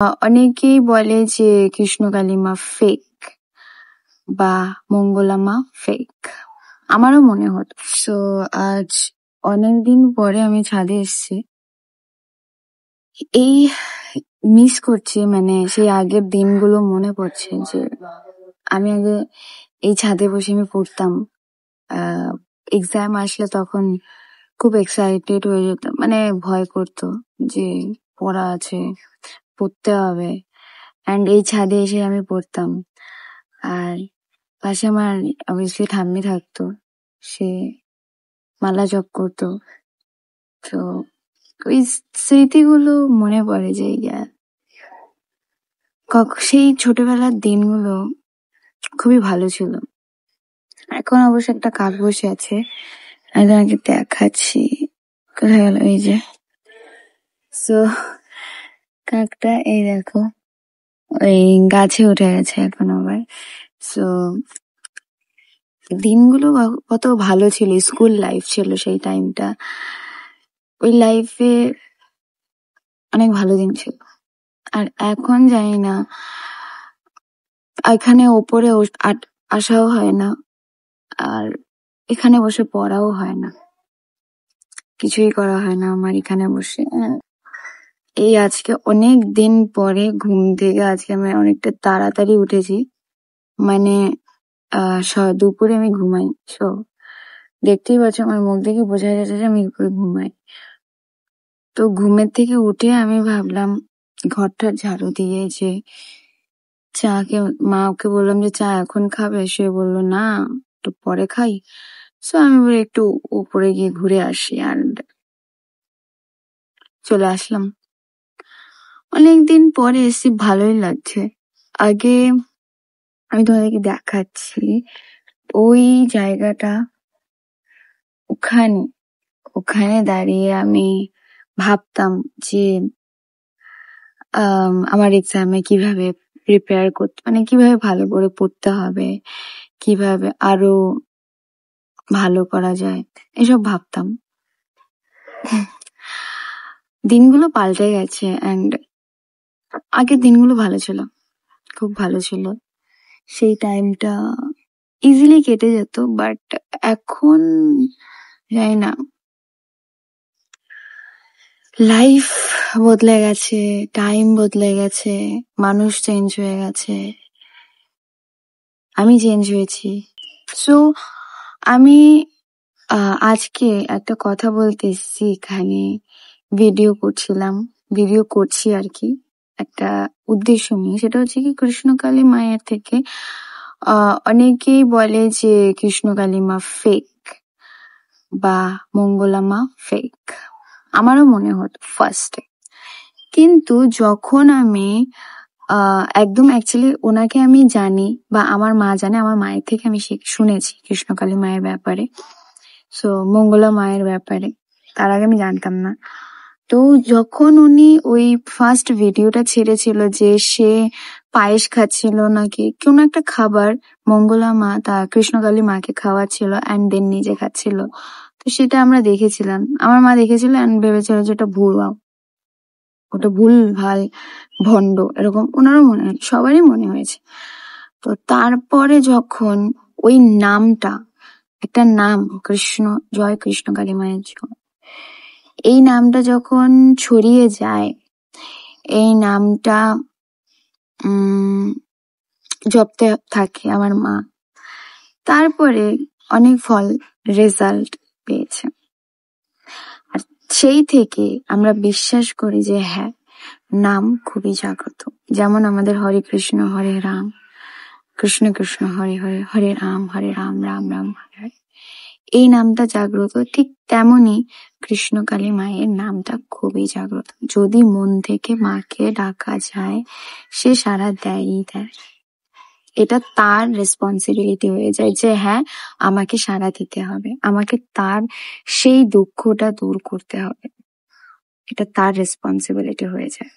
অনেকেই বলে যে কৃষ্ণকালী মা ফেক বা মঙ্গলা মা ফেক, আমারও মনে হতো। সো আজ অনেকদিন পরে আমি ছাদে এসেছি, এই মিস করছি, মানে সেই আগের দিনগুলো মনে পড়ছে যে আমি আগে এই ছাদে বসে আমি পড়তাম। এক্সাম আসলে তখন খুব এক্সাইটেড হয়ে যেতাম, মানে ভয় করতো যে পড়া আছে, পড়তে হবে, অ্যান্ড এই ছাদে এসে আমি পড়তাম। আর পাশে আমার অবভিয়াসলি ঠাম্মি থাকতো, সে মালা জপ করতো। তো ওই স্মৃতিগুলো মনে পড়ে যে সেই ছোটবেলার দিনগুলো খুবই ভালো ছিল। এখন অবশ্য একটা কাক বসে আছে, আমি তোমাকে দেখাচ্ছি, কোথায় গেল, এই যে। সো কাকটা এই দেখো ওই গাছে উঠে গেছে এখন আবার। সো দিনগুলো কত ভালো ছিল, স্কুল লাইফ ছিল সেই টাইমটা, ওই লাইফে অনেক ভালো দিন ছিল। আর এখন জানি না, এখানে ওপরে আসাও হয় না, আর এখানে বসে পড়াও হয় না, কিছুই করা হয় না আমার এখানে বসে। এই আজকে অনেক দিন পরে ঘুম থেকে আজকে আমি অনেকটা তাড়াতাড়ি উঠেছি, মানে দুপুরে আমি ঘুমাই। সো দেখতেই পাচ্ছ আমার মুখ দেখে বোঝা যাচ্ছে যে আমি দুপুরে ঘুমাই। তো ঘুমের থেকে উঠে আমি ভাবলাম ঘরটা ঝাড়ু দিয়ে যে মাকে বললাম যে চা এখন খাবে, সে বললো না একটু পরে খাই। সো আমি বলি একটু উপরে গিয়ে ঘুরে আসি, আর চলে আসলাম। অনেকদিন পরে এসে ভালোই লাগছে। আগে আমি তোমাদেরকে দেখাচ্ছি ওই জায়গাটা, ওখানে দাঁড়িয়ে আমি ভাবতাম যে আমার এক্সামে কিভাবে প্রিপেয়ার করতে, মানে কিভাবে ভালো করে পড়তে হবে, কিভাবে আরো ভালো করা যায়, এসব ভাবতাম। দিনগুলো পাল্টে গেছে, অ্যান্ড আগের দিনগুলো ভালো ছিল, খুব ভালো ছিল। সেই টাইমটা ইজিলি কেটে যেত, বাট এখন জানি না, লাইফ বদলে গেছে, টাইম বদলে গেছে, মানুষ চেঞ্জ হয়ে গেছে, আমি চেঞ্জ হয়েছি। সো আমি আজকে একটা কথা বলতে এসেছি এখানে, ভিডিও করছি আর কি, একটা উদ্দেশ্য নিয়ে। সেটা হচ্ছে কি, কৃষ্ণকালী মায়ের থেকে অনেকেই বলে যে কৃষ্ণকালী মা ফেক বা মঙ্গলা মা ফেক, আমারও মনে হতো ফার্স্টে। কিন্তু যখন আমি একদম অ্যাকচুয়ালি ওনাকে আমি জানি, বা আমার মা জানে, আমার মায়ের থেকে আমি শুনেছি কৃষ্ণকালী মায়ের ব্যাপারে, সো মঙ্গলা মায়ের ব্যাপারে, তার আগে আমি জানতাম না। তো যখন উনি ওই ফার্স্ট ভিডিওটা ছেড়েছিল যে সে পায়েস খাচ্ছিল নাকি কোনো একটা খাবার, মঙ্গলা মা তা কৃষ্ণকালী মাকে খাওয়াচ্ছিল অ্যান্ড দেন নিজে খাচ্ছিল, তো সেটা আমরা দেখেছিলাম, আমার মা দেখেছিল অ্যান্ড ভেবেছিল যে ওটা ওটা ভুল ভাল ভণ্ড, এরকম ওনারও মনে হয়, সবারই মনে হয়েছে। তো তারপরে যখন ওই নামটা, একটা নাম জয় কৃষ্ণকালী মায়ের জয়, এই নামটা যখন ছড়িয়ে যায়, এই নামটা জপতে থাকে আমার মা, তারপরে অনেক রেজাল্ট পেয়েছে। আর সেই থেকে আমরা বিশ্বাস করি যে হ্যাঁ, নাম খুবই জাগ্রত। যেমন আমাদের হরে কৃষ্ণ হরে রাম, কৃষ্ণ কৃষ্ণ হরে হরে, হরে রাম রাম রাম হরে হরে, এই নামটা জাগ্রত। ঠিক তেমনি কৃষ্ণকালী মায়ের নামটা খুবই জাগ্রত। যদি মন থেকে মাকে ডাকা যায়, সে সাড়া দেয়ই দেয়। এটা তার রেসপন্সিবিলিটি হয়ে যায় যে হ্যাঁ, আমাকে সাড়া দিতে হবে, আমাকে তার সেই দুঃখটা দূর করতে হবে, এটা তার রেসপন্সিবিলিটি হয়ে যায়।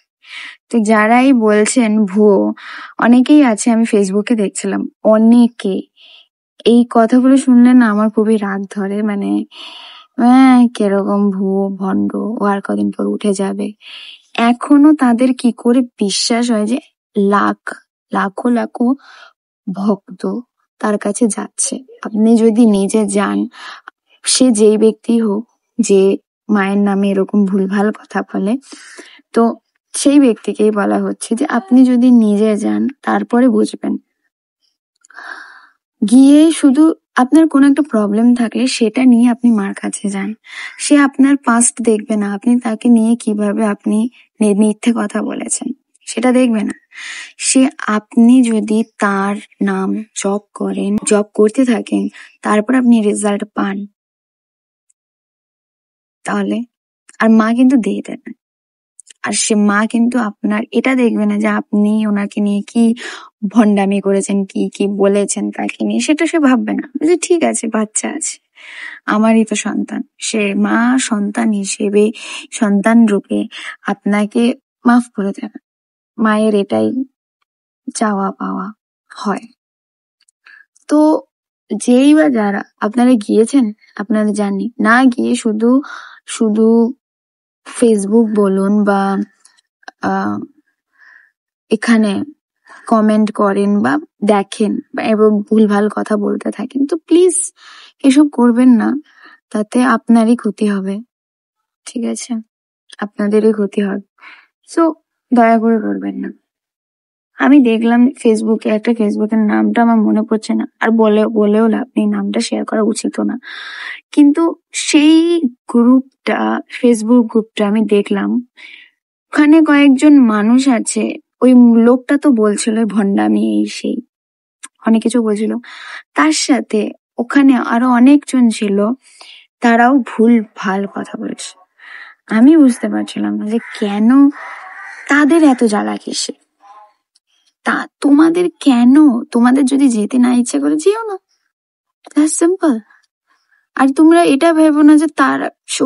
তো যারাই বলছেন ভুয়ো, অনেকেই আছে, আমি ফেসবুকে দেখছিলাম, অনেকে এই কথাগুলো শুনলে না আমার খুবই রাগ ধরে, মানে কিরকম ভুয়ো ভণ্ড, ও আর কদিন পর উঠে যাবে, এখনো তাদের কি করে বিশ্বাস হয় যে লাখো লাখো ভক্ত তার কাছে যাচ্ছে। আপনি যদি নিজে যান, সে যেই ব্যক্তি হোক যে মায়ের নামে এরকম ভুলভাল কথা বলে, তো সেই ব্যক্তিকেই বলা হচ্ছে যে আপনি যদি নিজে যান তারপরে বুঝবেন। গিয়ে শুধু আপনার কোনো একটা প্রবলেম থাকলে সেটা নিয়ে আপনি মার কাছে যান। সে আপনার পাস্ট দেখবে না, আপনি তাকে নিয়ে কিভাবে আপনি মিথ্যে কথা বলেছেন সেটা দেখবে না। সে আপনি যদি তার নাম জপ করতে থাকেন, তারপর আপনি রেজাল্ট পান, তাহলে আর মা কিন্তু দিয়ে দেন। আর সে মা কিন্তু আপনার এটা দেখবে না যে আপনি ওনাকে নিয়ে কি ভণ্ডামি করেছেন, কি কি বলেছেন তাকে নিয়ে, সেটা সে ভাববে না। যে ঠিক আছে, বাচ্চা আছে, আমারই তো সন্তান। সে মা সন্তান হিসেবে, সন্তান রূপে আপনাকে মাফ করে দেবে। মায়ের এটাই চাওয়া পাওয়া হয়। তো যেই বা যারা আপনারা গিয়েছেন, আপনারা জানি না গিয়ে শুধু শুধু ফেসবুক বলুন বা এখানে কমেন্ট করেন বা দেখেন এবং ভুলভাল কথা বলতে থাকেন, তো প্লিজ এসব করবেন না। তাতে আপনারই ক্ষতি হবে, ঠিক আছে? আপনাদেরই ক্ষতি হবে। সো দয়া করে করবেন না। আমি দেখলাম ফেসবুকের নামটা আমার মনে পড়ছে না, আর বলেও লাভ নেই, নামটা শেয়ার করা উচিত না। কিন্তু সেই ফেসবুক গ্রুপটা আমি দেখলাম, ওখানে কয়েকজন মানুষ আছে। ওই লোকটা তো বলছিল ভণ্ডামি এই সেই অনেক কিছু বলছিল, তার সাথে ওখানে আরো অনেকজন ছিল, তারাও ভুল ভাল কথা বলেছে। আমি বুঝতে পারছিলাম না যে কেন তাদের এত জ্বালা কিসে। তোমাদের যদি যেতে না ইচ্ছে করে, যেও না, সিম্পল। আর তোমরা এটা ভেবো না যে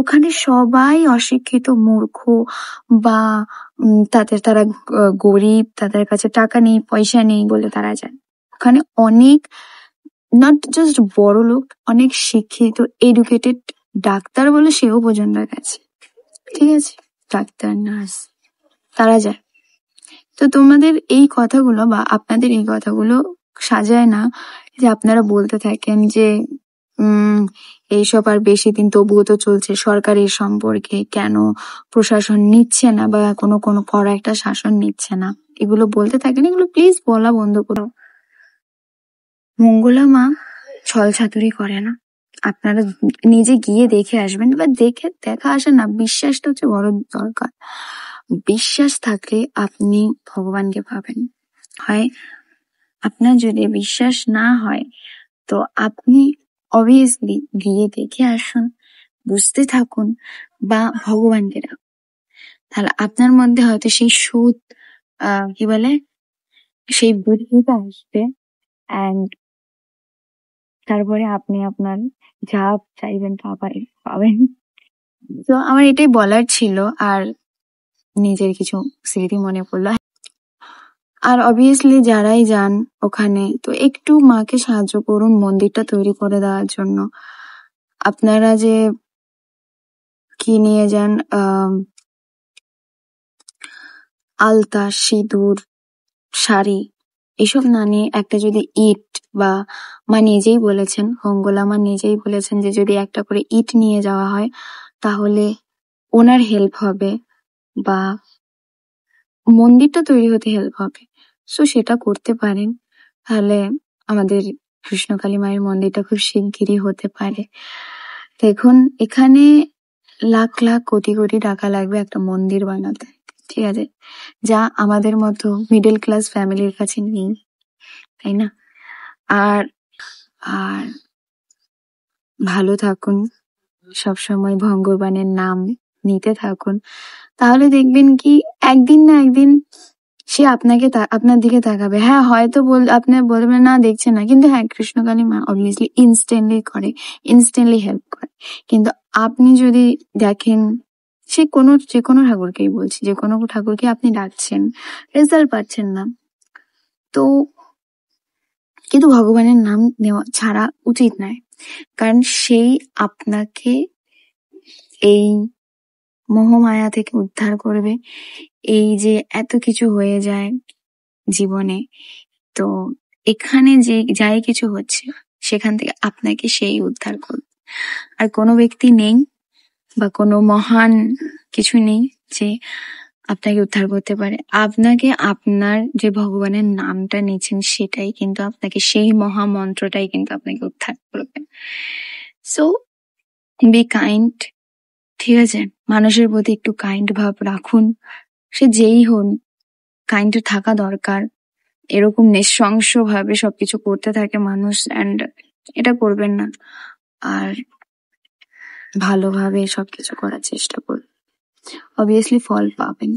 ওখানে সবাই অশিক্ষিত মূর্খ বা তারা গরিব, তাদের কাছে টাকা নেই, পয়সা নেই বলে তারা যায়। ওখানে অনেক, নট জাস্ট বড় লোক, অনেক শিক্ষিত এডুকেটেড ডাক্তার বলে সেও পর্যন্ত গেছে, ঠিক আছে? ডাক্তার, নার্স, তারা যায়। তো তোমাদের এই কথাগুলো বা আপনাদের এই কথাগুলো সাজায় না যে আপনারা বলতে থাকেন যে এইসব আর বেশি দিন, তবুও তো চলছে, সরকার এই সম্পর্কে কেন প্রশাসন নিচ্ছে না বা কোনো কড়া একটা শাসন নিচ্ছে না, এগুলো বলতে থাকেন। এগুলো প্লিজ বলা বন্ধ করো। মঙ্গলা মা ছল ছাতুরি করে না। আপনারা নিজে গিয়ে দেখে আসবেন, বা দেখা আসে না, বিশ্বাসটা হচ্ছে বড় দরকার। বিশ্বাস থাকলে আপনি ভগবানকে পাবেন। হয় আপনার যদি বিশ্বাস না হয়, তো আপনি অবভিয়াসলি গিয়ে দেখে আসুন, বুঝতে থাকুন বা ভগবানকে ডাকুন। তাহলে আপনার মধ্যে হয়তো সেই কি বলে, সেই বুদ্ধিটা আসবে, অ্যান্ড তারপরে আপনি আপনার যা চাইবেন তা পাবেন। তো আমার এটাই বলার ছিল, আর নিজের কিছু স্মৃতি মনে পড়লো। আর অবভিয়াসলি যারাই যান ওখানে, তো একটু মাকে সাহায্য করুন মন্দিরটা তৈরি করে দেওয়ার জন্য। আপনারা যে কি নিয়ে যান, আলতা, সিঁদুর, শাড়ি, এসব না নিয়ে একটা যদি ইট, বা মা নিজেই বলেছেন, মঙ্গলা মা নিজেই বলেছেন যে যদি একটা করে ইট নিয়ে যাওয়া হয় তাহলে ওনার হেল্প হবে বা মন্দিরটা তৈরি হতে হেল্প হবে। সো সেটা করতে পারেন, তাহলে আমাদের কৃষ্ণকালী মায়ের মন্দিরটা খুব শিগগিরই হতে পারে। দেখুন, এখানে লাখ লাখ কোটি কোটি টাকা লাগবে একটা মন্দির বানাতে, ঠিক আছে? যা আমাদের মতো মিডল ক্লাস ফ্যামিলির কাছে নেই, তাই না? আর আর ভালো থাকুন, সবসময় ভগবানের নাম নিতে থাকুন, তাহলে দেখবেন কি একদিন না একদিন সে আপনার দিকে তাকাবে। হ্যাঁ, হয়তো আপনার বলবেন না, দেখছে না, কিন্তু হ্যাঁ, কৃষ্ণকালী মা অবভিয়াসলি ইনস্ট্যান্টলি হেল্প করে। কিন্তু আপনি যদি দেখেন, যে কোনো ঠাকুরকেই বলছি, যে কোনো ঠাকুরকে আপনি ডাকছেন, রেজাল্ট পাচ্ছেন না, তো কিন্তু ভগবানের নাম নেওয়া ছাড়া উচিত নয়, কারণ সেই আপনাকে এই মোহমায়া থেকে উদ্ধার করবে। এই যে এত কিছু হয়ে যায় জীবনে, তো এখানে যে যাই কিছু হচ্ছে সেখান থেকে আপনাকে সেই উদ্ধার করবে। আর কোনো ব্যক্তি নেই বা কোনো মহান কিছু নেই যে আপনাকে উদ্ধার করতে পারে। আপনাকে আপনার যে ভগবানের নামটা নিয়েছেন সেটাই কিন্তু আপনাকে, সেই মহামন্ত্রটাই কিন্তু আপনাকে উদ্ধার করবে। সো বি কাইন্ড, ঠিক আছে? মানুষের প্রতি একটু কাইন্ড ভাব রাখুন, সে যেই হন। কাইন্ড থাকা দরকার। এরকম নৃশংস ভাবে সবকিছু করতে থাকে মানুষ, অ্যান্ড এটা করবেন না। আর ভালোভাবে সবকিছু করার চেষ্টা করুন, অবভিয়াসলি ফল পাবেন।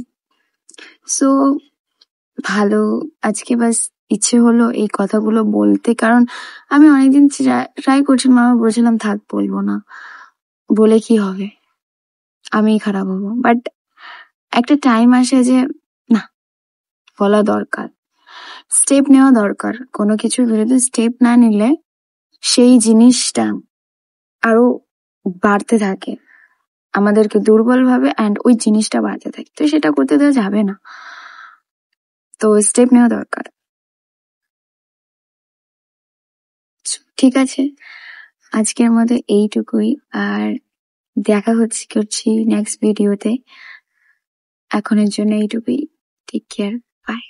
সো ভালো, আজকে বাস ইচ্ছে হলো এই কথাগুলো বলতে, কারণ আমি অনেকদিন ট্রাই করছিলাম, আমি বলছিলাম থাক বলবো না, বলে কি হবে, আমি খারাপ হবো। বাট একটা টাইম আসে যে না, বলা দরকার, স্টেপ নেওয়া দরকার। কোনো কিছুর বিরুদ্ধে স্টেপ না নিলে সেই জিনিসটা আরো বাড়তে থাকে, আমাদেরকে দুর্বল ভাবে, অ্যান্ড ওই জিনিসটা বাড়তে থাকে, তো সেটা করতে দেওয়া যাবে না। তো স্টেপ নেওয়া দরকার। ঠিক আছে, আজকের মতো এইটুকুই। আর দেখা করছি নেক্সট ভিডিওতে। এখনের জন্য এইটুকুই। Take care, by.